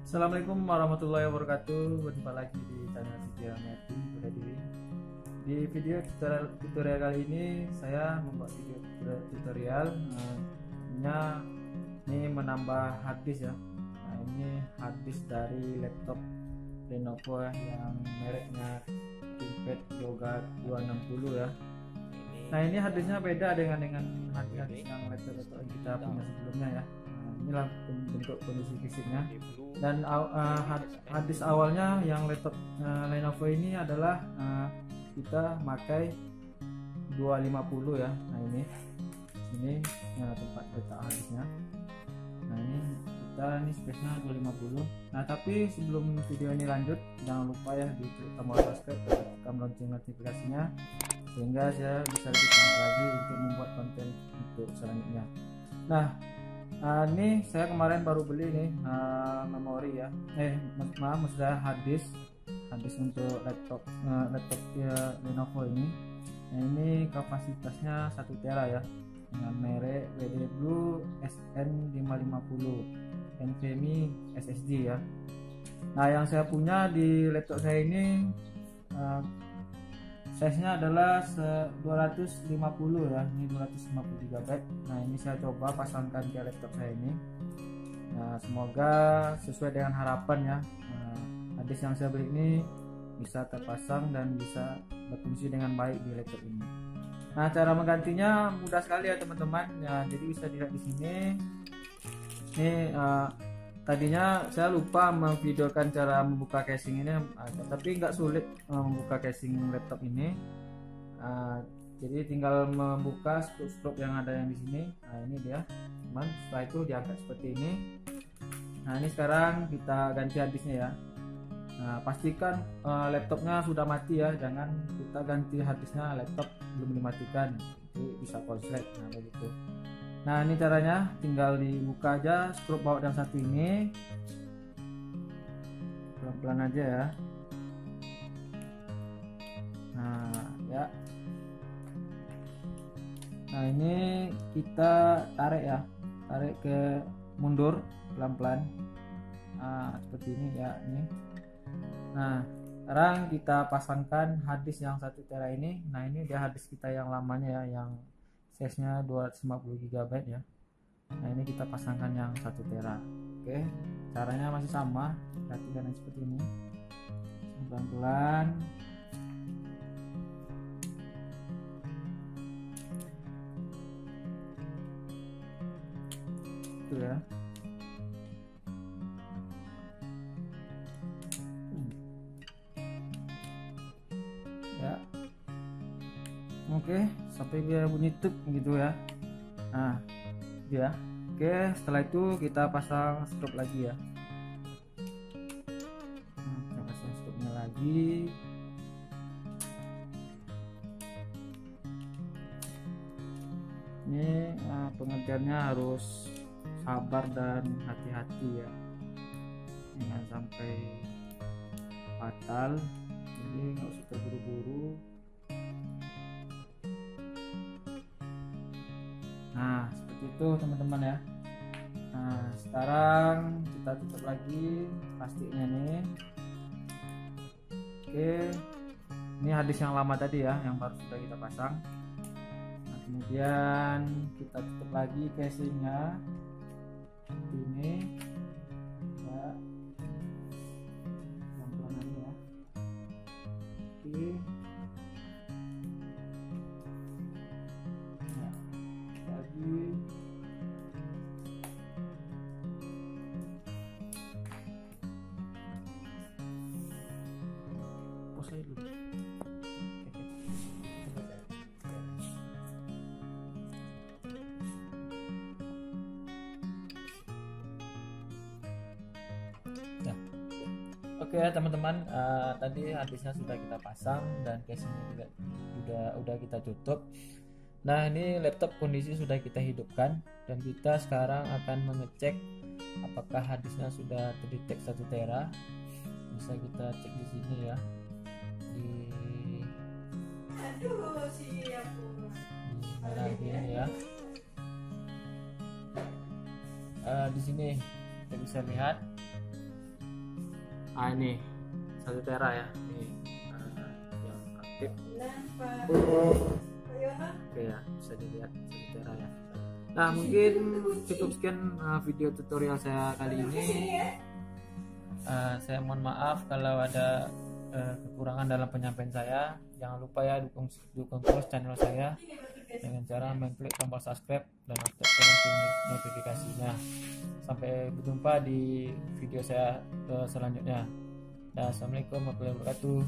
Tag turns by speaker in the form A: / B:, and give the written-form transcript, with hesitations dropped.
A: Assalamualaikum warahmatullahi wabarakatuh. Berjumpa lagi di channel Video Meti Bela Diri. Di video tutorial kali ini saya membuat video tutorial ini menambah hard disk ya. Nah, ini hard disk dari laptop Lenovo yang mereknya ThinkPad Yoga 260 ya. Nah, ini hard disknya beda dengan hard disk yang laptop yang kita punya sebelumnya ya. Inilah bentuk kondisi fisiknya. Dan hard disk awalnya yang laptop Lenovo ini adalah kita pakai 250 ya. Nah, ini tempat letak hard disknya. Nah, ini space-nya 250. Nah, tapi sebelum video ini lanjut, jangan lupa ya diklik tombol subscribe dan tekan lonceng notifikasinya sehingga saya bisa lebih semangat lagi untuk membuat konten untuk selanjutnya. Nah, ini saya kemarin baru beli nih memori ya, maksudnya hard disk untuk laptop ya, Lenovo ini. Nah, ini kapasitasnya 1 tera ya, dengan merek WD_BLUE SN550 NVMe SSD ya. Nah, yang saya punya di laptop saya ini size-nya adalah 250 ya, ini 250 GB. Nah, ini saya coba pasangkan ke laptop saya ini. Nah, semoga sesuai dengan harapan ya. Hard disk yang saya beli ini bisa terpasang dan bisa berfungsi dengan baik di laptop ini. Nah, cara menggantinya mudah sekali ya teman-teman. Ya, jadi bisa dilihat di sini. Ini tadinya saya lupa memvideokan cara membuka casing ini, tapi nggak sulit membuka casing laptop ini. Jadi tinggal membuka strop yang ada yang di sini. Nah, ini dia teman. Setelah itu diangkat seperti ini. Nah, ini sekarang kita ganti hard disknya ya. Nah, pastikan laptopnya sudah mati ya, jangan kita ganti hard disknya laptop belum dimatikan, jadi bisa konslet. Nah, begitu. Nah, ini caranya, tinggal dibuka aja strop baut yang satu ini, pelan-pelan aja ya. Nah ya, nah ini kita tarik ya, tarik ke mundur pelan-pelan. Nah, seperti ini ya, ini. Nah, sekarang kita pasangkan hard disk yang 1 tera ini. Nah, ini dia hard disk kita yang lamanya ya, yang size-nya 250 GB ya. Nah, ini kita pasangkan yang 1 tera. Oke, caranya masih sama, perhatikan seperti ini, pelan-pelan. Itu ya. Ya, oke, sampai dia bunyi tuk gitu ya. Nah, dia oke. Setelah itu kita pasang strop lagi ya. Nah, kita pasang stropnya lagi. Ini pengerjaannya harus sabar dan hati-hati ya, jangan sampai fatal. Jadi nggak usah terburu-buru. Nah, seperti itu teman-teman ya. Nah, sekarang kita tutup lagi plastiknya nih. Oke, ini hard disk yang lama tadi ya, yang baru sudah kita pasang. Nah, kemudian kita tutup lagi casingnya seperti ini ya, pelan-pelan aja ya. Oke. Nah, lagi. Pause aja dulu. Oke ya teman-teman, tadi hard disknya sudah kita pasang dan casingnya juga udah kita tutup. Nah, ini laptop kondisi sudah kita hidupkan dan kita sekarang akan mengecek apakah hard disknya sudah terdetek 1 tera. Bisa kita cek di sini ya, di merah ini ya. Di sini kita bisa lihat Ini 1 tera ya, ini yang aktif. Oke ya, bisa dilihat 1 tera ya. Nah, mungkin cukup sekian video tutorial saya kali ini. Saya mohon maaf kalau ada kekurangan dalam penyampaian saya. Jangan lupa ya dukung terus channel saya dengan cara mengklik tombol subscribe dan aktifkan lonceng notifikasinya. Sampai berjumpa di video saya selanjutnya. Assalamualaikum warahmatullahi wabarakatuh.